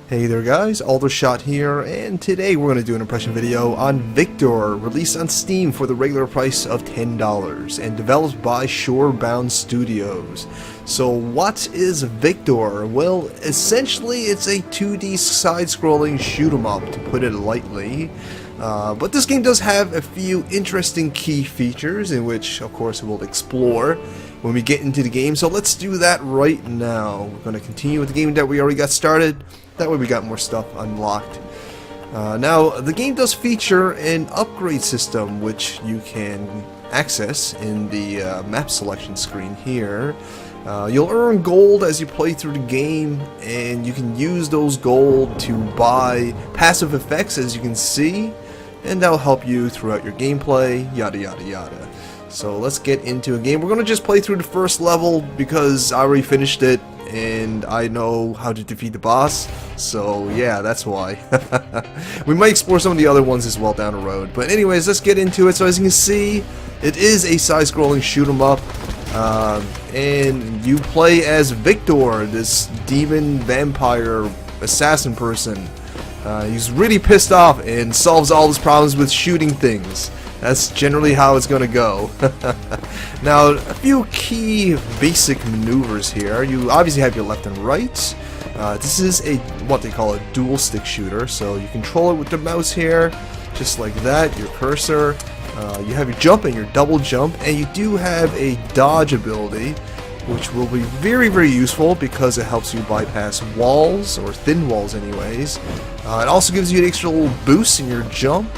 Hey there guys, Aldershot here, and today we're going to do an impression video on Viktor, released on Steam for the regular price of $10 and developed by Shorebound Studios. So what is Viktor? Well, essentially it's a 2D side-scrolling shoot-'em-up, to put it lightly. But this game does have a few interesting key features, in which of course we'll explore when we get into the game. So let's do that right now. We're going to continue with the game that we already got started. That way we got more stuff unlocked. Now, the game does feature an upgrade system, which you can access in the map selection screen here. You'll earn gold as you play through the game, and you can use those gold to buy passive effects, as you can see, and that'll help you throughout your gameplay, yada yada yada. So let's get into a game. We're going to just play through the first level because I already finished it and I know how to defeat the boss, so yeah, that's why. We might explore some of the other ones as well down the road, but anyways, let's get into it. So as you can see, it is a side-scrolling shoot-'em-up, and you play as Viktor, this demon vampire assassin person. He's really pissed off and solves all his problems with shooting things. That's generally how it's gonna go. Now, a few key basic maneuvers here. You obviously have your left and right. This is what they call a dual stick shooter, so you control it with the mouse here, just like that, your cursor. You have your jump and your double jump, and you do have a dodge ability, which will be very, very useful because it helps you bypass walls, or thin walls anyways. It also gives you an extra little boost in your jump.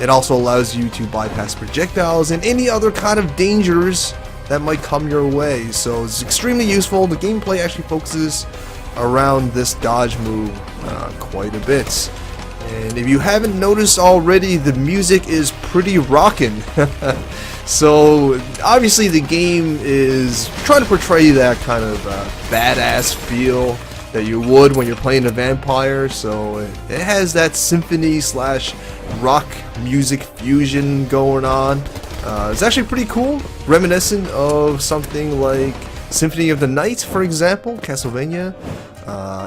It also allows you to bypass projectiles and any other kind of dangers that might come your way. So it's extremely useful. The gameplay actually focuses around this dodge move quite a bit. And if you haven't noticed already, the music is pretty rockin'. So obviously the game is trying to portray that kind of badass feel that you would when you're playing a vampire. So it has that symphony slash rock music fusion going on. It's actually pretty cool, reminiscent of something like Symphony of the Night, for example, Castlevania,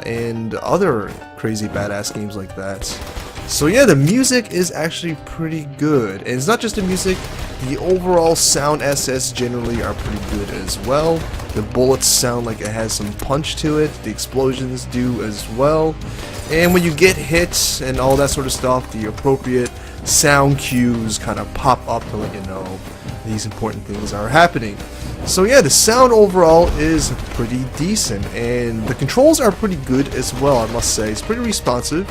and other crazy badass games like that. So yeah, the music is actually pretty good, and it's not just the music, the overall sound assets generally are pretty good as well. The bullets sound like it has some punch to it, the explosions do as well, and when you get hit and all that sort of stuff, the appropriate sound cues kind of pop up to let you know these important things are happening. So yeah, the sound overall is pretty decent, and the controls are pretty good as well, I must say. It's pretty responsive,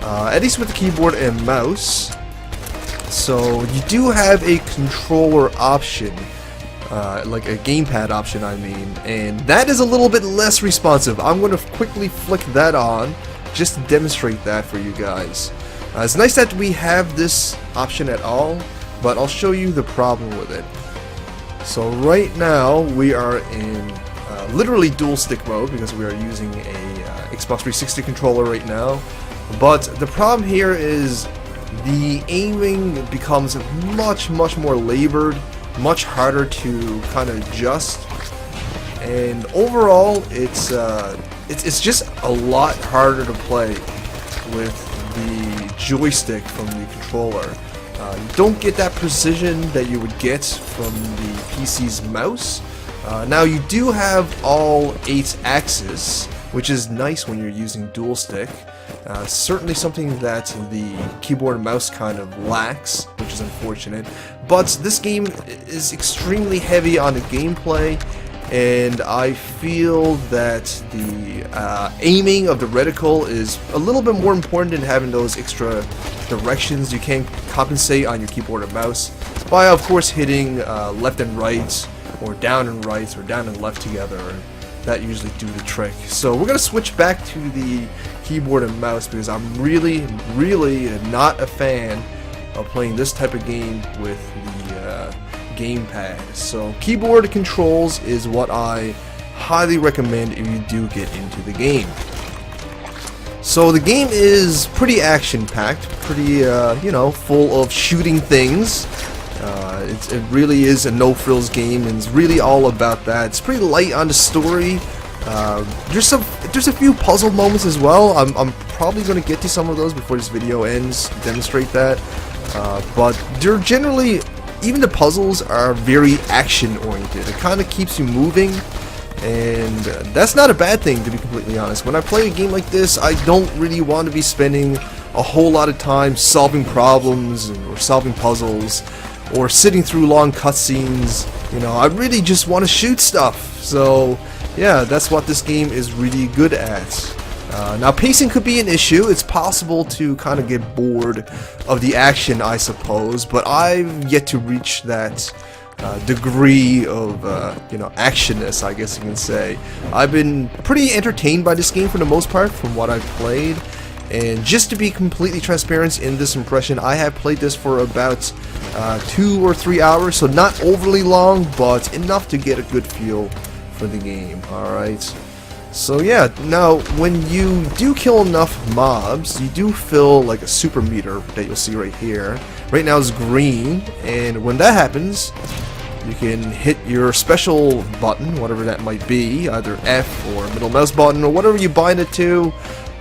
at least with the keyboard and mouse. So you do have a controller option, like a gamepad option I mean, and that is a little bit less responsive. I'm going to quickly flick that on just to demonstrate that for you guys. It's nice that we have this option at all, but I'll show you the problem with it. So right now we are in literally dual stick mode because we are using a Xbox 360 controller right now. But the problem here is the aiming becomes much more labored, much harder to kind of adjust, and overall it's just a lot harder to play with the joystick from the controller. You don't get that precision that you would get from the PC's mouse. Now you do have all 8 axes, which is nice when you're using dual stick. Certainly something that the keyboard and mouse kind of lacks, which is unfortunate. But this game is extremely heavy on the gameplay, and I feel that the aiming of the reticle is a little bit more important than having those extra directions. You can compensate on your keyboard and mouse by, of course, hitting left and right, or down and right, or down and left together. That usually do the trick. So we're going to switch back to the keyboard and mouse because I'm really not a fan of playing this type of game with the gamepad. So keyboard controls is what I highly recommend if you do get into the game. So the game is pretty action-packed, pretty full of shooting things. It really is a no-frills game, and it's really all about that. It's pretty light on the story. there's a few puzzle moments as well. I'm probably going to get to some of those before this video ends, demonstrate that. But they're generally, even the puzzles are very action oriented. It kind of keeps you moving, and that's not a bad thing, to be completely honest. When I play a game like this, I don't really want to be spending a whole lot of time solving problems or solving puzzles or sitting through long cutscenes. You know, I really just want to shoot stuff. So yeah, that's what this game is really good at. Now pacing could be an issue. It's possible to kind of get bored of the action, I suppose, but I've yet to reach that degree of you know, actionness, I guess you can say. I've been pretty entertained by this game for the most part from what I've played. And just to be completely transparent in this impression, I have played this for about 2 or 3 hours, so not overly long, but enough to get a good feel for the game. Alright, so yeah, now when you do kill enough mobs, you do fill like a super meter that you'll see right here. Right now it's green, and when that happens, you can hit your special button, whatever that might be, either F or middle mouse button or whatever you bind it to,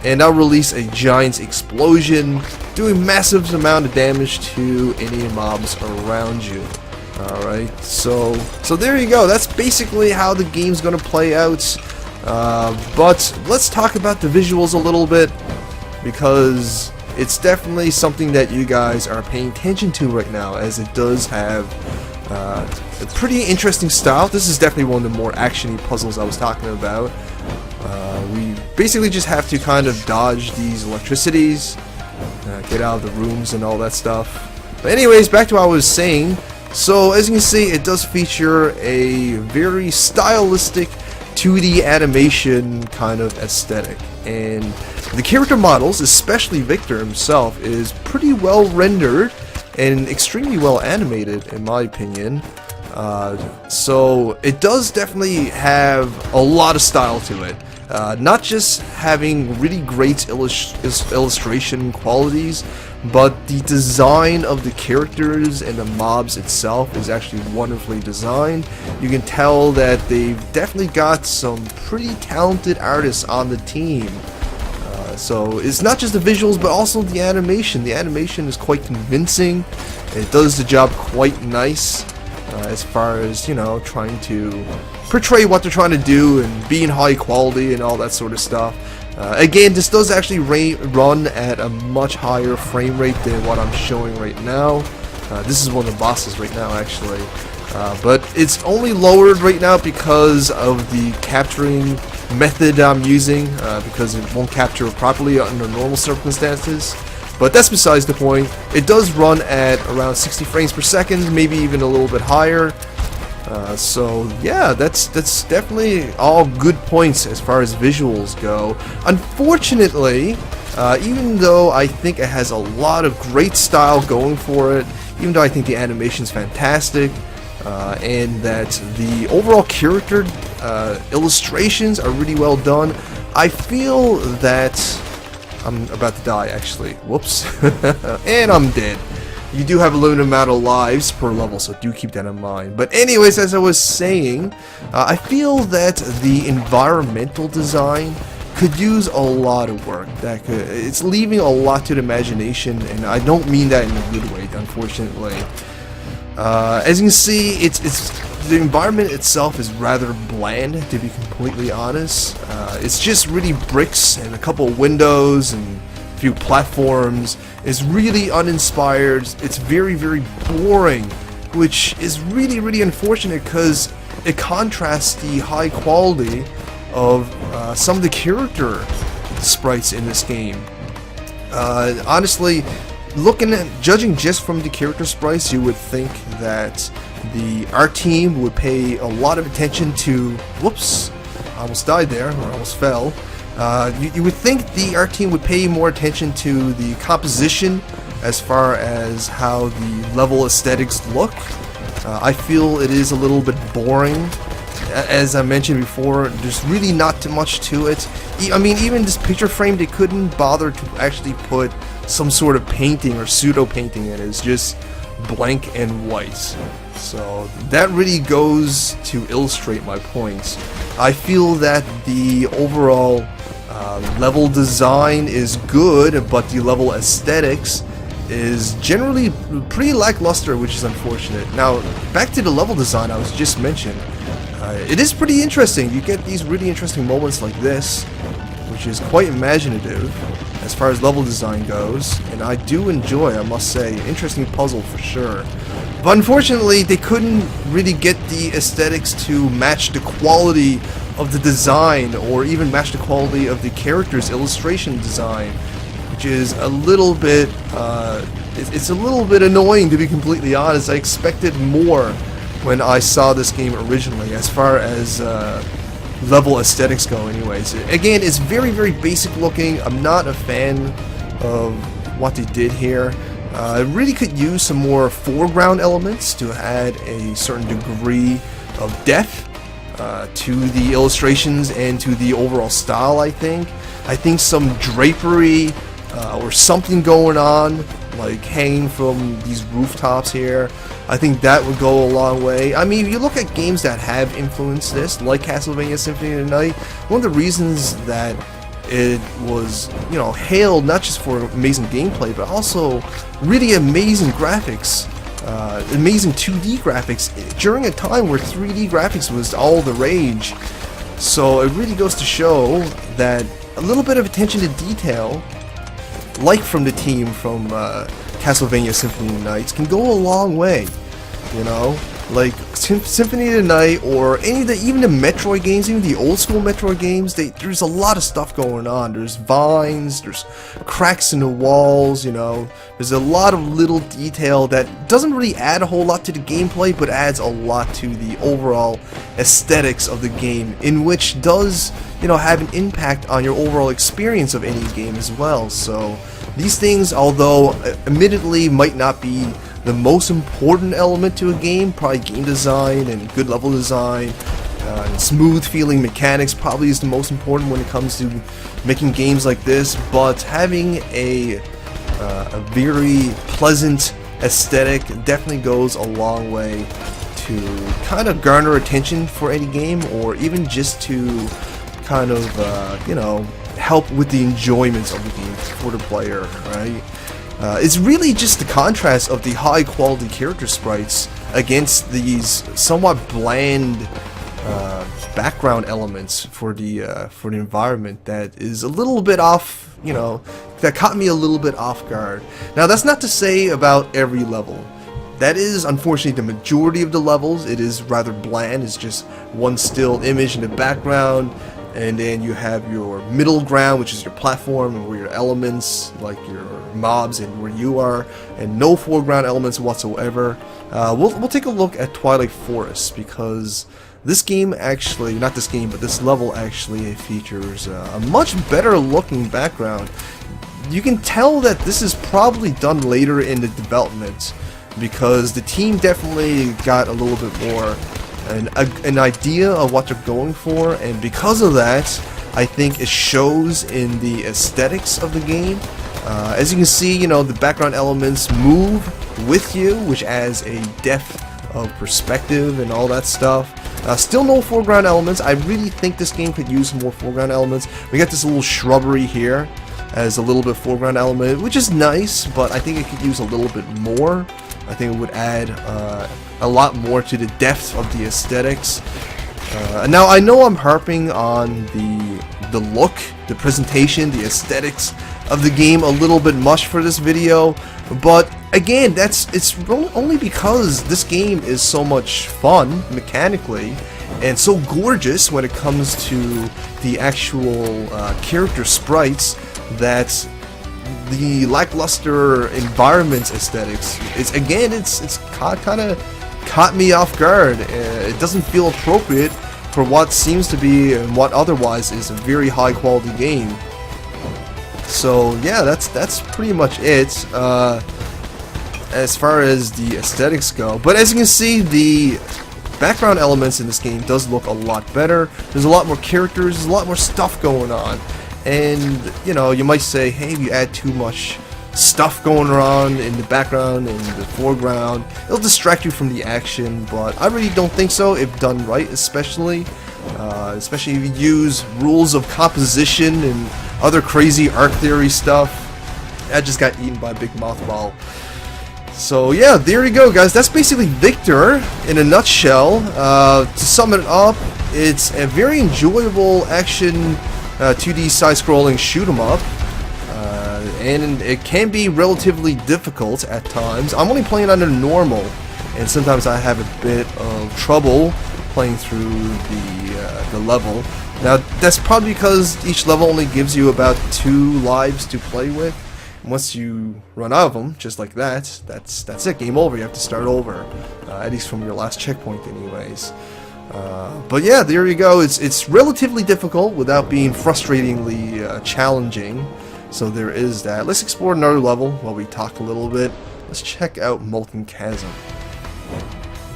and that'll release a giant explosion, doing massive amount of damage to any mobs around you. Alright, so there you go. That's basically how the game's gonna play out. But let's talk about the visuals a little bit, because it's definitely something that you guys are paying attention to right now, as it does have a pretty interesting style. This is definitely one of the more actiony puzzles I was talking about. We basically just have to kind of dodge these electricities, get out of the rooms and all that stuff. But anyways, back to what I was saying. So as you can see, it does feature a very stylistic 2D animation kind of aesthetic, and the character models, especially Viktor himself, is pretty well rendered and extremely well animated in my opinion. So it does definitely have a lot of style to it. Not just having really great illustration qualities, but the design of the characters and the mobs itself is actually wonderfully designed. You can tell that they've definitely got some pretty talented artists on the team. So it's not just the visuals, but also the animation. The animation is quite convincing. It does the job quite nice, as far as, you know, trying to portray what they're trying to do and being high quality and all that sort of stuff. Again, this does actually run at a much higher frame rate than what I'm showing right now. This is one of the bosses right now, actually. But it's only lowered right now because of the capturing method I'm using, because it won't capture properly under normal circumstances. But that's besides the point. It does run at around 60 frames per second, maybe even a little bit higher. So yeah, that's definitely all good points as far as visuals go. Unfortunately, even though I think it has a lot of great style going for it, even though I think the animation's fantastic, and that the overall character illustrations are really well done, I feel that I'm about to die, actually. Whoops. And I'm dead. You do have a limited amount of lives per level, so do keep that in mind. But anyways, as I was saying, I feel that the environmental design could use a lot of work. It's leaving a lot to the imagination, and I don't mean that in a good way, unfortunately. As you can see, the environment itself is rather bland, to be completely honest. It's just really bricks and a couple of windows and a few platforms. It's really uninspired. It's very, very boring, which is really, really unfortunate because it contrasts the high quality of some of the character sprites in this game. Honestly, judging just from the character sprites, you would think that the art team would pay a lot of attention to. Whoops! I almost died there, or almost fell. You would think the art team would pay more attention to the composition as far as how the level aesthetics look. I feel it is a little bit boring. As I mentioned before, there's really not too much to it. I mean, even this picture frame, they couldn't bother to actually put some sort of painting or pseudo-painting in it. It's just blank and white. So that really goes to illustrate my points. I feel that the overall Level design is good, but the level aesthetics is generally pretty lackluster, which is unfortunate. Now, back to the level design I was just mentioned. It is pretty interesting. You get these really interesting moments like this, which is quite imaginative as far as level design goes, and I do enjoy, I must say, interesting puzzle for sure. But unfortunately, they couldn't really get the aesthetics to match the quality of the design, or even match the quality of the character's illustration design, which is a little bit, it's a little bit annoying, to be completely honest. I expected more when I saw this game originally, as far as level aesthetics go anyways. Again, it's very, very basic looking. I'm not a fan of what they did here. I really could use some more foreground elements to add a certain degree of depth to the illustrations and to the overall style, I think some drapery or something going on, like hanging from these rooftops here, I think that would go a long way. I mean, if you look at games that have influenced this, like Castlevania Symphony of the Night, one of the reasons that it was, you know, hailed not just for amazing gameplay, but also really amazing graphics, amazing 2D graphics during a time where 3D graphics was all the rage. So it really goes to show that a little bit of attention to detail, like from the team from Castlevania Symphony of the Night, can go a long way. You know, like Symphony of the Night, or any of the, even the Metroid games, even the old school Metroid games, there's a lot of stuff going on. There's vines, there's cracks in the walls, you know, there's a lot of little detail that doesn't really add a whole lot to the gameplay, but adds a lot to the overall aesthetics of the game, in which does, you know, have an impact on your overall experience of any game as well. So these things, although admittedly might not be the most important element to a game, probably game design and good level design, and smooth feeling mechanics probably is the most important when it comes to making games like this, but having a very pleasant aesthetic definitely goes a long way to kind of garner attention for any game, or even just to kind of, you know, help with the enjoyment of the game for the player, right? It's really just the contrast of the high quality character sprites against these somewhat bland background elements for the environment that is a little bit off, you know, that caught me a little bit off guard. Now, that's not to say about every level. That is unfortunately the majority of the levels. It is rather bland. It's just one still image in the background, and then you have your middle ground, which is your platform, and where your elements, like your mobs, and where you are, and no foreground elements whatsoever. We'll take a look at Twilight Forest, because this game actually, not this game, but this level actually features a much better looking background. You can tell that this is probably done later in the development, because the team definitely got a little bit more an idea of what they're going for, and because of that, I think it shows in the aesthetics of the game. As you can see, you know, the background elements move with you, which adds a depth of perspective and all that stuff. Still no foreground elements. I really think this game could use some more foreground elements. We got this little shrubbery here as a little bit foreground element, which is nice, but I think it could use a little bit more. I think it would add a lot more to the depth of the aesthetics. Now, I know I'm harping on the look, the presentation, the aesthetics of the game a little bit much for this video, but again, it's only because this game is so much fun mechanically and so gorgeous when it comes to the actual character sprites, that the lackluster environment aesthetics is, again, it's kind of caught me off guard. It doesn't feel appropriate for what seems to be, and what otherwise is, a very high quality game. So yeah, that's pretty much it as far as the aesthetics go. But as you can see, the background elements in this game does look a lot better. There's a lot more characters, there's a lot more stuff going on. And, you know, you might say, hey, if you add too much stuff going around in the background and the foreground, it'll distract you from the action, but I really don't think so, if done right especially. especially if you use rules of composition and other crazy arc theory stuff. I just got eaten by a big mothball. So yeah, there you go, guys. That's basically Viktor in a nutshell. To sum it up, it's a very enjoyable action 2D side-scrolling shoot-'em-up. And it can be relatively difficult at times. I'm only playing under normal, and sometimes I have a bit of trouble playing through the level. Now, that's probably because each level only gives you about 2 lives to play with. Once you run out of them, just like that, that's it. Game over. You have to start over, at least from your last checkpoint, anyways. But yeah, there you go. It's relatively difficult without being frustratingly challenging. So there is that. Let's explore another level while we talk a little bit. Let's check out Molten Chasm.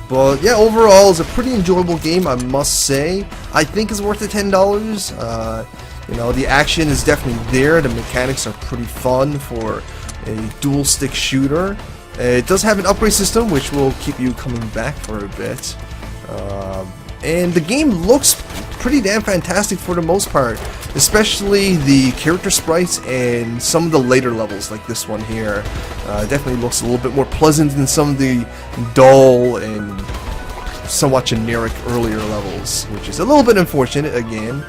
But yeah, overall, it's a pretty enjoyable game, I must say. I think it's worth the $10. You know, the action is definitely there. The mechanics are pretty fun for a dual stick shooter. It does have an upgrade system, which will keep you coming back for a bit. And the game looks pretty damn fantastic for the most part, especially the character sprites and some of the later levels like this one here. Definitely looks a little bit more pleasant than some of the dull and somewhat generic earlier levels, which is a little bit unfortunate again.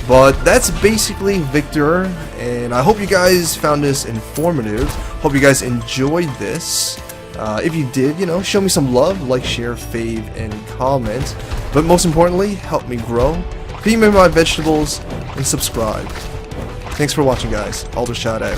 But that's basically Viktor, and I hope you guys found this informative. Hope you guys enjoyed this. If you did, you know, show me some love, like, share, fave, and comment. But most importantly, help me grow. Feed me my vegetables, and subscribe. Thanks for watching, guys. Alder shout out.